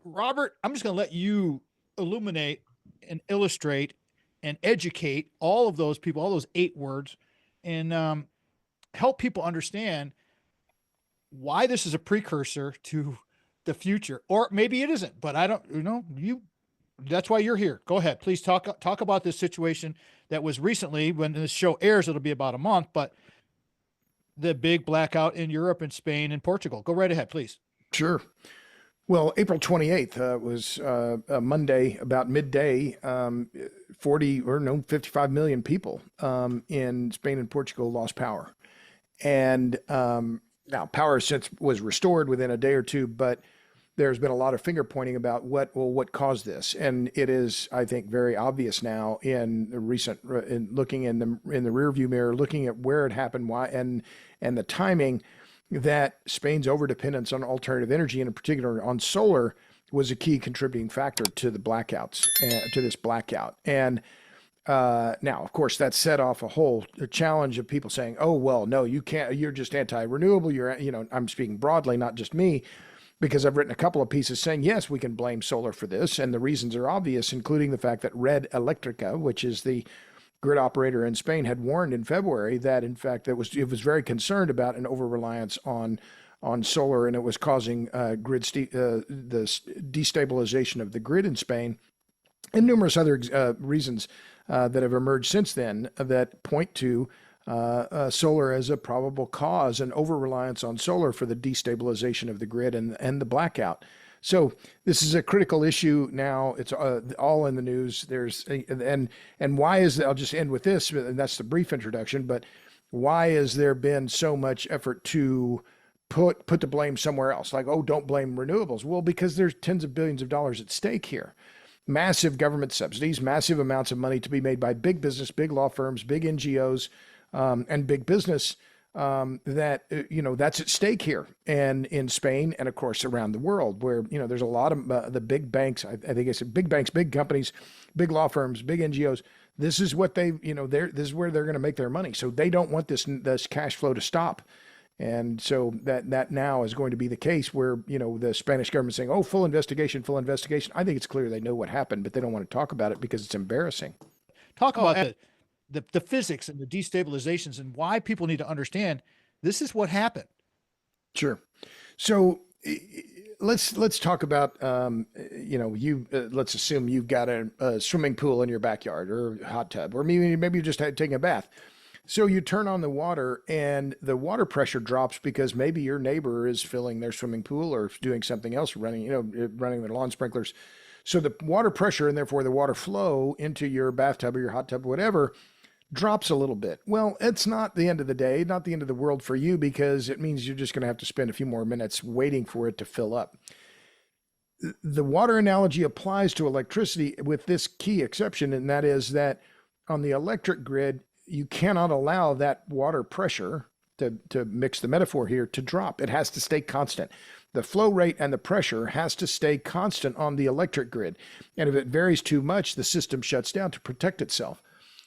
Robert, I'm just going to let you illuminate and illustrate and educate all of those people, all those 8 words, and help people understand why this is a precursor to the future, or maybe it isn't. But I don't, you. That's why you're here. Go ahead, please talk about this situation that was recently. When this show airs, it'll be about a month, but the big blackout in Europe and Spain and Portugal. Go right ahead, please. Sure. Well, April 28th was a Monday about midday. 55 million people in Spain and Portugal lost power. And now power since was restored within a day or two, but there's been a lot of finger pointing about what caused this. And it is, I think, very obvious now in the recent, in looking in the rear view mirror, looking at where it happened, why, and the timing, that Spain's overdependence on alternative energy, and in particular on solar, was a key contributing factor to the blackouts, to this blackout. And now, of course, that set off a whole challenge of people saying, "Oh, well, no, you can't. You're just anti-renewable. I'm speaking broadly, not just me, because I've written a couple of pieces saying, yes, we can blame solar for this, and the reasons are obvious, including the fact that Red Electrica, which is the grid operator in Spain, had warned in February that, in fact, it was very concerned about an over-reliance on solar, and it was causing the destabilization of the grid in Spain, and numerous other reasons that have emerged since then that point to solar as a probable cause, and over-reliance on solar for the destabilization of the grid and the blackout. So this is a critical issue now. It's all in the news. And why is I'll just end with this, and that's the brief introduction. But why has there been so much effort to put the blame somewhere else? Like, oh, don't blame renewables. Well, because there's tens of billions of dollars at stake here. Massive government subsidies, massive amounts of money to be made by big business, big law firms, big NGOs, and big business. That's at stake here, and in Spain, and of course around the world, where there's a lot of the big banks. I think I said big banks, big companies, big law firms, big NGOs. This is what this is where they're going to make their money. So they don't want this cash flow to stop, and so that now is going to be the case where the Spanish government saying, "Oh, full investigation, full investigation." I think it's clear they know what happened, but they don't want to talk about it because it's embarrassing. Talk about the physics and the destabilizations, and why people need to understand this is what happened. Sure. So let's talk about let's assume you've got a swimming pool in your backyard, or a hot tub, or maybe you just had taking a bath. So you turn on the water and the water pressure drops because maybe your neighbor is filling their swimming pool or doing something else, running their lawn sprinklers. So the water pressure, and therefore the water flow into your bathtub or your hot tub, or whatever, drops a little bit. Well, it's not the end of the day, not the end of the world for you, because it means you're just going to have to spend a few more minutes waiting for it to fill up. The water analogy applies to electricity with this key exception, and that is that on the electric grid, you cannot allow that water pressure, to mix the metaphor here, to drop. It has to stay constant. The flow rate and the pressure has to stay constant on the electric grid. And if it varies too much, the system shuts down to protect itself.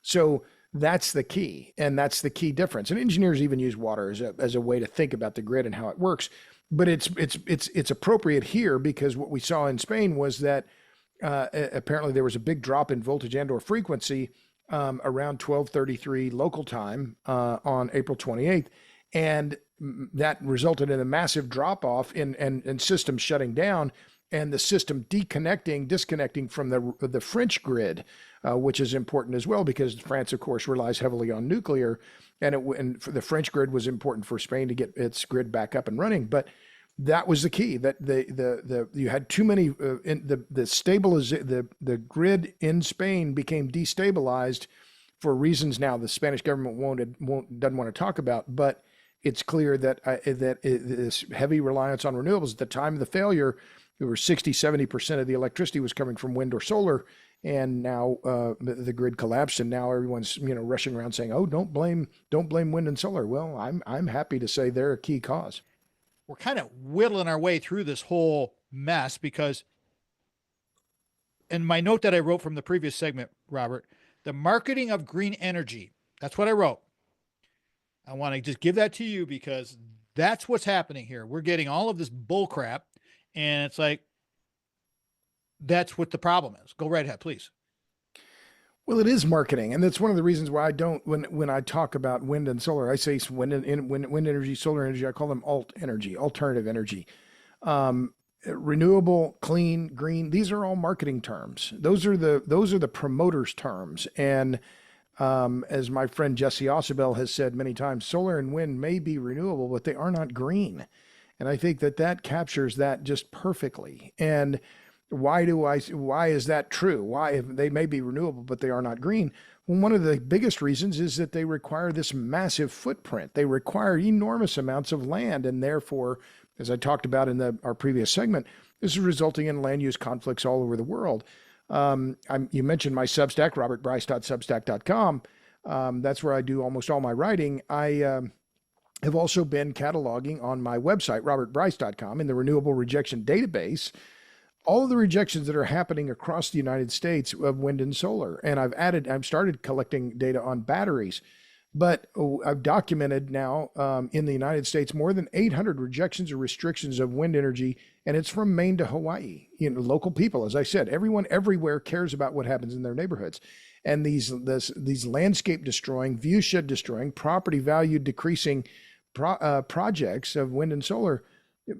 So that's the key, and that's the key difference. And engineers even use water as a way to think about the grid and how it works. But it's appropriate here because what we saw in Spain was that apparently there was a big drop in voltage and/or frequency around 12:33 local time on April 28th, and that resulted in a massive drop off in systems shutting down, and the system disconnecting from the French grid, which is important as well because France, of course, relies heavily on nuclear, and the French grid was important for Spain to get its grid back up and running. But that was the key, that you had too many the grid in Spain became destabilized for reasons now the Spanish government doesn't want to talk about, but it's clear that this heavy reliance on renewables at the time of the failure, there were 60-70% of the electricity was coming from wind or solar, and now the grid collapsed, and now everyone's rushing around saying, "Oh, don't blame wind and solar." Well, I'm happy to say they're a key cause. We're kind of whittling our way through this whole mess because, in my note that I wrote from the previous segment, Robert, the marketing of green energy, that's what I wrote. I want to just give that to you because that's what's happening here. We're getting all of this bull crap, and it's like, that's what the problem is. Go right ahead, please. Well, it is marketing, and that's one of the reasons why I don't. When I talk about wind and solar, I say wind energy, solar energy. I call them alt energy, alternative energy, renewable, clean, green. These are all marketing terms. Those are the promoters' terms. And as my friend Jesse Osabel has said many times, solar and wind may be renewable, but they are not green. And I think that captures that just perfectly. And why is that true? Why they may be renewable, but they are not green? Well, one of the biggest reasons is that they require this massive footprint. They require enormous amounts of land. And therefore, as I talked about in our previous segment, this is resulting in land use conflicts all over the world. You mentioned my Substack, robertbryce.substack.com. That's where I do almost all my writing. I have also been cataloging on my website, robertbryce.com, in the renewable rejection database, all of the rejections that are happening across the United States of wind and solar. And I've started collecting data on batteries, but I've documented now in the United States more than 800 rejections or restrictions of wind energy, and it's from Maine to Hawaii. Local people, as I said, everyone everywhere cares about what happens in their neighborhoods. And these landscape destroying, view shed destroying, property value decreasing projects of wind and solar,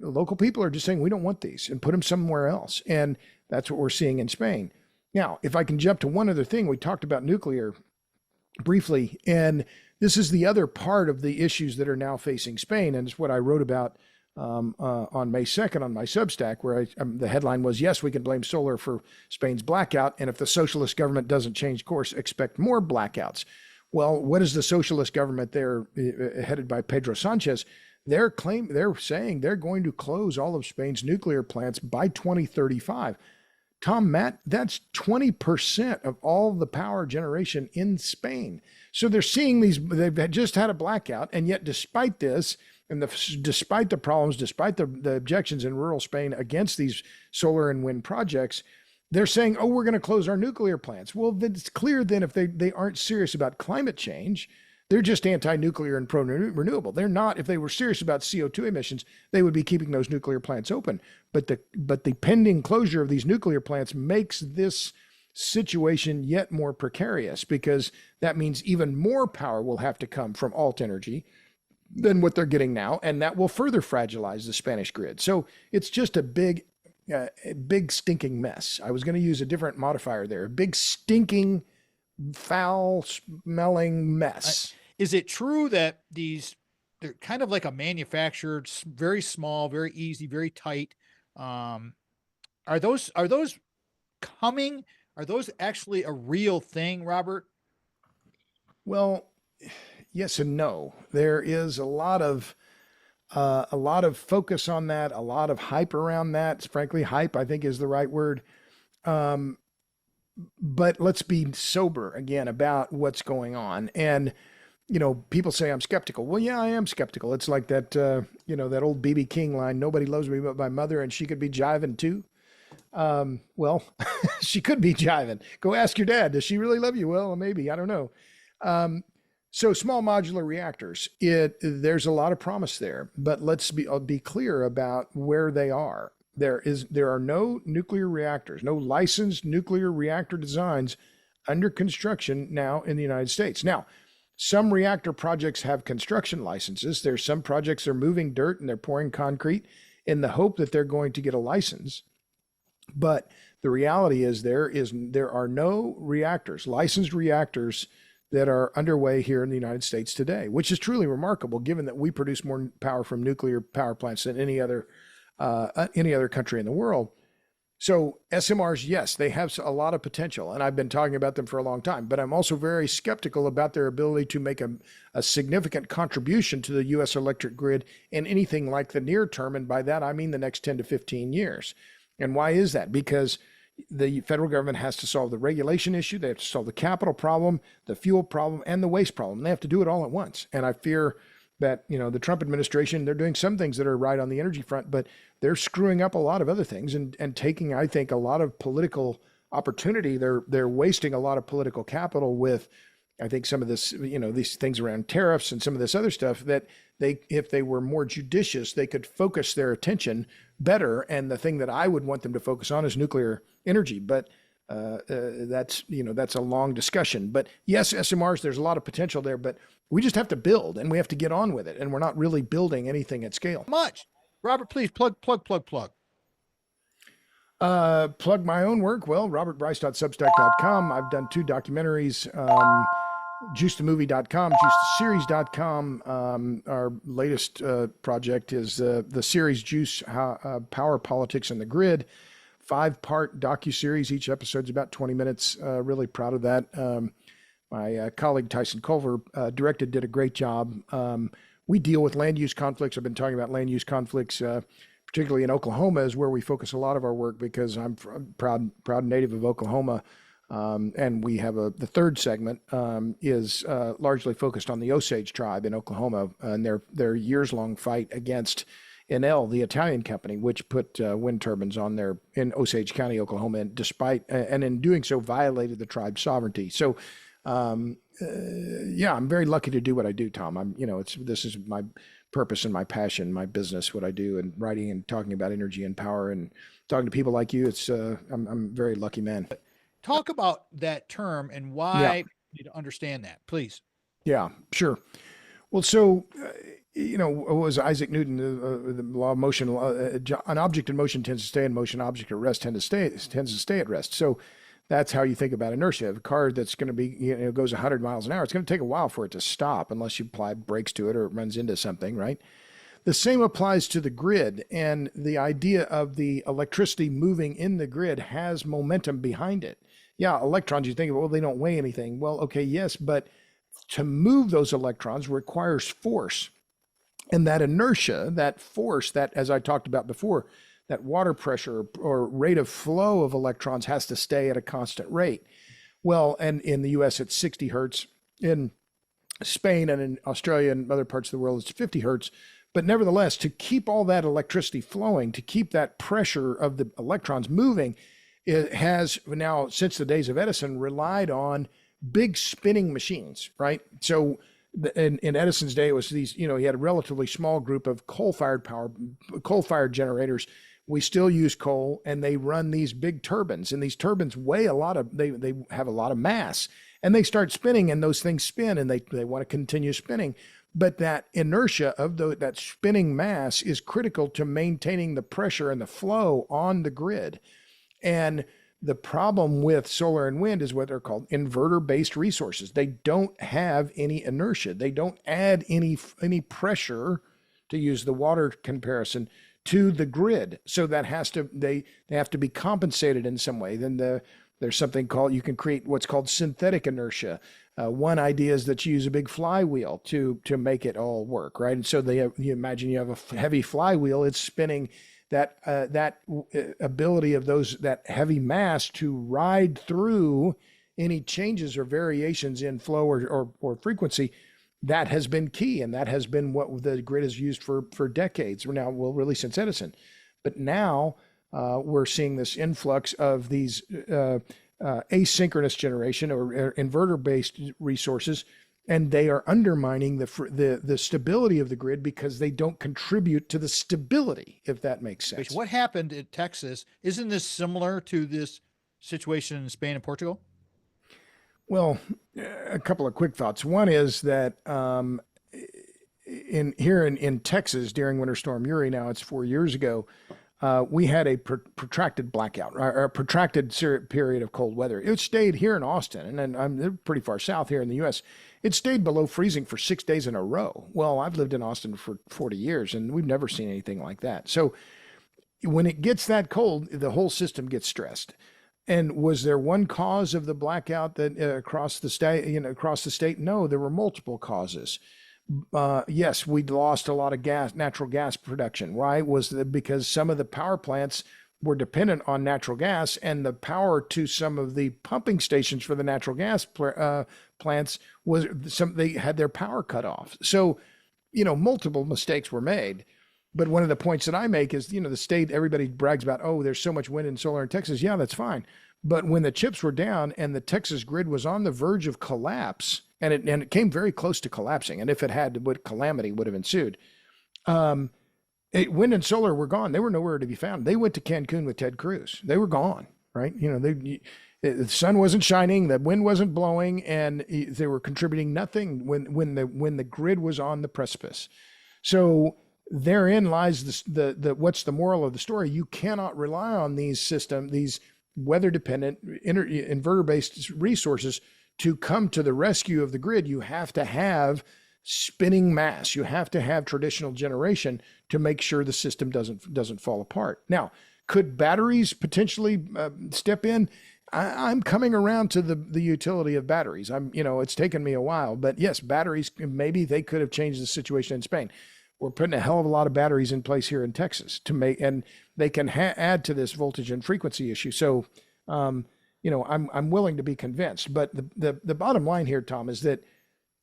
local people are just saying, we don't want these, and put them somewhere else. And that's what we're seeing in Spain. Now, if I can jump to one other thing, we talked about nuclear briefly, and this is the other part of the issues that are now facing Spain. And it's what I wrote about on May 2nd on my Substack, where the headline was, yes, we can blame solar for Spain's blackout. And if the socialist government doesn't change course, expect more blackouts. Well, what is the socialist government there, headed by Pedro Sanchez? They're saying they're going to close all of Spain's nuclear plants by 2035. Tom, Matt, that's 20% of all the power generation in Spain. So they're seeing they've just had a blackout, and yet despite this, and despite the problems, despite the objections in rural Spain against these solar and wind projects, they're saying, oh, we're going to close our nuclear plants. Well, it's clear then if they aren't serious about climate change, they're just anti-nuclear and pro-renewable. They're not. If they were serious about CO2 emissions, they would be keeping those nuclear plants open. But the pending closure of these nuclear plants makes this situation yet more precarious, because that means even more power will have to come from alt energy than what they're getting now, and that will further fragilize the Spanish grid. So it's just a big stinking mess. I was going to use a different modifier there. A big stinking, foul-smelling mess. Is it true that they're kind of like a manufactured, very small, very easy, very tight? Are those coming? Are those actually a real thing, Robert? Well, yes and no. There is a lot of focus on that, a lot of hype around that. Frankly, hype, I think, is the right word. But let's be sober again about what's going on. And people say I'm skeptical. Well, yeah, I am skeptical. It's like that, that old B.B. King line, nobody loves me but my mother, and she could be jiving too. Well, she could be jiving. Go ask your dad. Does she really love you? Well, maybe. I don't know. So small modular reactors, there's a lot of promise there, but let's be clear about where they are. There are no nuclear reactors, no licensed nuclear reactor designs under construction now in the United States. Now, some reactor projects have construction licenses. There's some projects that are moving dirt and they're pouring concrete in the hope that they're going to get a license. But the reality is there are no reactors, licensed reactors, that are underway here in the United States today, which is truly remarkable given that we produce more power from nuclear power plants than any other country in the world. So SMRs, yes, they have a lot of potential, and I've been talking about them for a long time, but I'm also very skeptical about their ability to make a significant contribution to the U.S. electric grid in anything like the near term, and by that I mean the next 10 to 15 years. And why is that? Because the federal government has to solve the regulation issue, they have to solve the capital problem, the fuel problem, and the waste problem. They have to do it all at once. And I fear that, the Trump administration, they're doing some things that are right on the energy front, but they're screwing up a lot of other things and taking, I think, a lot of political opportunity. They're wasting a lot of political capital with I think some of this, these things around tariffs and some of this other stuff that if they were more judicious, they could focus their attention better. And the thing that I would want them to focus on is nuclear energy. But that's a long discussion. But yes, SMRs, there's a lot of potential there, but we just have to build and we have to get on with it. And we're not really building anything at scale. Much. Robert, please plug. Plug my own work. Well, robertbryce.substack.com. I've done 2 documentaries, juicethemovie.com, juicetheseries.com. Our latest project is the series Juice, Power, Politics, and the Grid. 5-part docuseries. Each episode's about 20 minutes. Really proud of that. My colleague Tyson Culver did a great job. We deal with land use conflicts. I've been talking about land use conflicts, particularly in Oklahoma, is where we focus a lot of our work because I'm proud native of Oklahoma. And we have the third segment is largely focused on the Osage tribe in Oklahoma and their years-long fight against Enel, the Italian company, which put wind turbines on there in Osage County, Oklahoma, and in doing so violated the tribe's sovereignty. So, I'm very lucky to do what I do, Tom. This is my purpose and my passion, my business, what I do, and writing and talking about energy and power and talking to people like you. I'm a very lucky man. Talk about that term and why you need to understand that, please. Yeah, sure. Well, so, what was Isaac Newton, the law of motion, an object in motion tends to stay in motion, object at rest tends to stay at rest. So that's how you think about inertia. A car that's going to be, goes 100 miles an hour, it's going to take a while for it to stop unless you apply brakes to it or it runs into something, right? The same applies to the grid, and the idea of the electricity moving in the grid has momentum behind it. Yeah, electrons, you think, well, they don't weigh anything. Well, okay, yes, but to move those electrons requires force. And that inertia, that force, that, as I talked about before, that water pressure or rate of flow of electrons has to stay at a constant rate. Well, and in the US, it's 60 hertz. In Spain and in Australia and other parts of the world, it's 50 hertz. But nevertheless, to keep all that electricity flowing, to keep that pressure of the electrons moving, it has now, since the days of Edison, relied on big spinning machines, right? So in Edison's day, it was these, he had a relatively small group of coal-fired generators. We still use coal, and they run these big turbines, and these turbines weigh they have a lot of mass, and they start spinning, and those things spin, and they want to continue spinning. But that inertia of that spinning mass is critical to maintaining the pressure and the flow on the grid. And the problem with solar and wind is what they're called inverter-based resources. They don't have any inertia. They don't add any pressure, to use the water comparison, to the grid. So that they have to be compensated in some way. Then there's something called, you can create what's called synthetic inertia. One idea is that you use a big flywheel to make it all work, right? And so you imagine you have a heavy flywheel, it's spinning. That ability of that heavy mass to ride through any changes or variations in flow or frequency, that has been key, and that has been what the grid has used for decades. Really since Edison, but now we're seeing this influx of these asynchronous generation or inverter-based resources. And they are undermining the stability of the grid because they don't contribute to the stability, if that makes sense. What happened in Texas? Isn't this similar to this situation in Spain and Portugal? Well, a couple of quick thoughts. One is that in Texas during Winter Storm Uri, now it's 4 years ago, we had a protracted blackout, or a protracted period of cold weather. It stayed here in Austin, and I'm pretty far south here in the U.S. It stayed below freezing for 6 days in a row. Well, I've lived in Austin for 40 years, and we've never seen anything like that. So when it gets that cold, the whole system gets stressed. And was there one cause of the blackout that across the state? No, there were multiple causes. Yes, we lost a lot of natural gas production. Why? Because some of the power plants were dependent on natural gas, and the power to some of the pumping stations for the natural gas plants they had their power cut off. So, multiple mistakes were made. But one of the points that I make is, the state, everybody brags about, oh, there's so much wind and solar in Texas. Yeah, that's fine. But when the chips were down and the Texas grid was on the verge of collapse, and it came very close to collapsing. And if it had, what calamity would have ensued? Um, Wind and solar were gone. They were nowhere to be found. They went to Cancun with Ted Cruz. They were gone, right? The sun wasn't shining, the wind wasn't blowing, and they were contributing nothing when the grid was on the precipice. So therein lies the what's the moral of the story? You cannot rely on these weather dependent inverter based resources to come to the rescue of the grid. You have to have spinning mass. You have to have traditional generation to make sure the system doesn't fall apart. Now, could batteries potentially step in? I'm coming around to the utility of batteries. It's taken me a while, but yes, batteries, maybe they could have changed the situation in Spain. We're putting a hell of a lot of batteries in place here in Texas and they can add to this voltage and frequency issue. So, I'm willing to be convinced, but the bottom line here, Tom, is that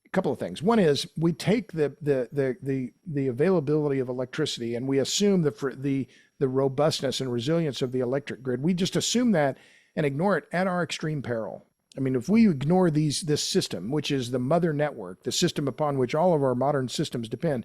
a couple of things. One is we take the availability of electricity and we assume the robustness and resilience of the electric grid. We just assume that and ignore it at our extreme peril. I mean, if we ignore this system, which is the mother network, the system upon which all of our modern systems depend,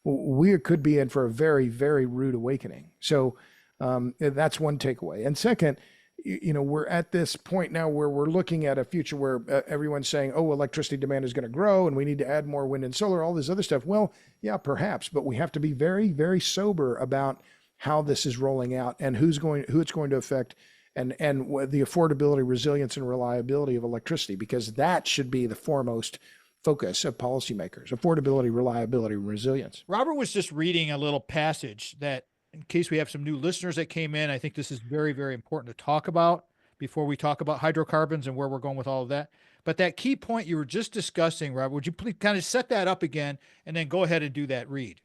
we could be in for a very, very rude awakening. So that's one takeaway. And second, we're at this point now where we're looking at a future where everyone's saying, oh, electricity demand is going to grow and we need to add more wind and solar, all this other stuff. Well, yeah, perhaps, but we have to be very, very sober about how this is rolling out and who it's going to affect and the affordability, resilience, and reliability of electricity, because that should be the foremost focus of policymakers: affordability, reliability, and resilience. Robert was just reading a little passage that, in case we have some new listeners that came in, I think this is very, very important to talk about before we talk about hydrocarbons and where we're going with all of that. But that key point you were just discussing, Robert, would you please kind of set that up again and then go ahead and do that read?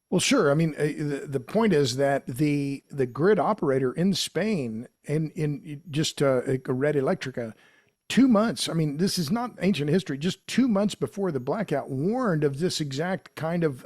Well, sure. I mean, the point is that the grid operator in Spain, in just Red Electrica, 2 months. I mean, this is not ancient history. Just 2 months before the blackout, warned of this exact kind of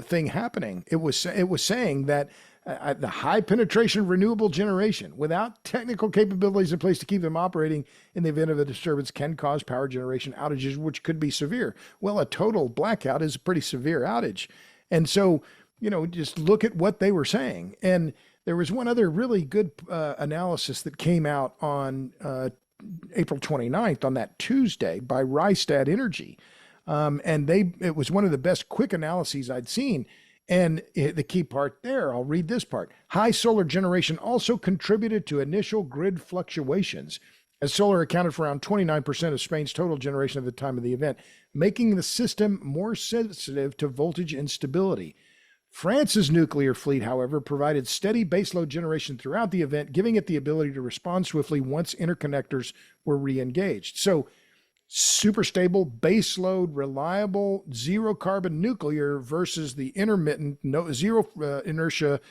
thing happening. It was saying that the high penetration of renewable generation without technical capabilities in place to keep them operating in the event of a disturbance can cause power generation outages, which could be severe. Well, a total blackout is a pretty severe outage. And so, just look at what they were saying. And there was one other really good analysis that came out on April 29th, on that Tuesday, by Rystad Energy. And it was one of the best quick analyses I'd seen. And the key part there, I'll read this part. High solar generation also contributed to initial grid fluctuations, as solar accounted for around 29% of Spain's total generation at the time of the event, making the system more sensitive to voltage instability. France's nuclear fleet, however, provided steady baseload generation throughout the event, giving it the ability to respond swiftly once interconnectors were re-engaged. So, super stable, baseload, reliable, zero carbon nuclear versus the intermittent, zero inertia,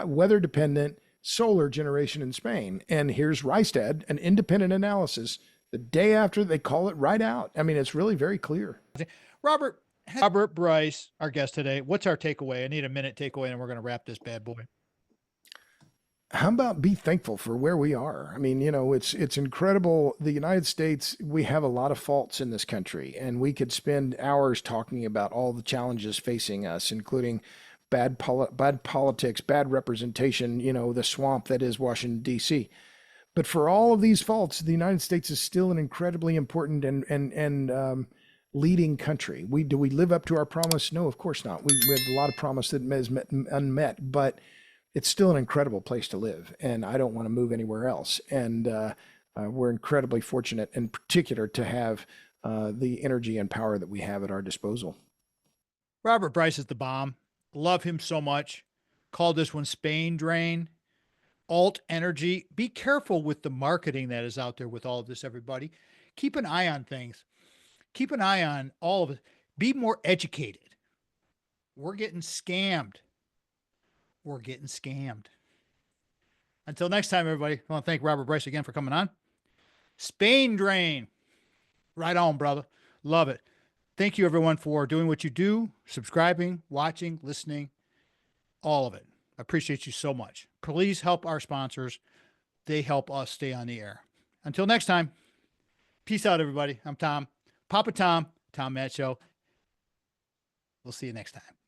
weather dependent solar generation in Spain. And here's Rystad, an independent analysis the day after. They call it right out. I mean, it's really very clear. Robert Bryce, our guest today. What's our takeaway? I need a minute takeaway and we're going to wrap this bad boy. How about be thankful for where we are? I mean, it's incredible. The United States, we have a lot of faults in this country, and we could spend hours talking about all the challenges facing us, including bad politics, bad representation, the swamp that is Washington, D.C. But for all of these faults, the United States is still an incredibly important and leading country. Do we live up to our promise? No, of course not. We have a lot of promise that is unmet, but it's still an incredible place to live, and I don't want to move anywhere else. And we're incredibly fortunate, in particular, to have the energy and power that we have at our disposal. Robert Bryce is the bomb. Love him so much. Called this one Spain drain. Alt energy. Be careful with the marketing that is out there with all of this, everybody. Keep an eye on things. Keep an eye on all of it. Be more educated. We're getting scammed. Until next time, everybody, I want to thank Robert Bryce again for coming on. Spain drain. Right on, brother. Love it. Thank you, everyone, for doing what you do, subscribing, watching, listening, all of it. I appreciate you so much. Please help our sponsors. They help us stay on the air. Until next time. Peace out, everybody. I'm Tom. Papa Tom, Tom Matt Show. We'll see you next time.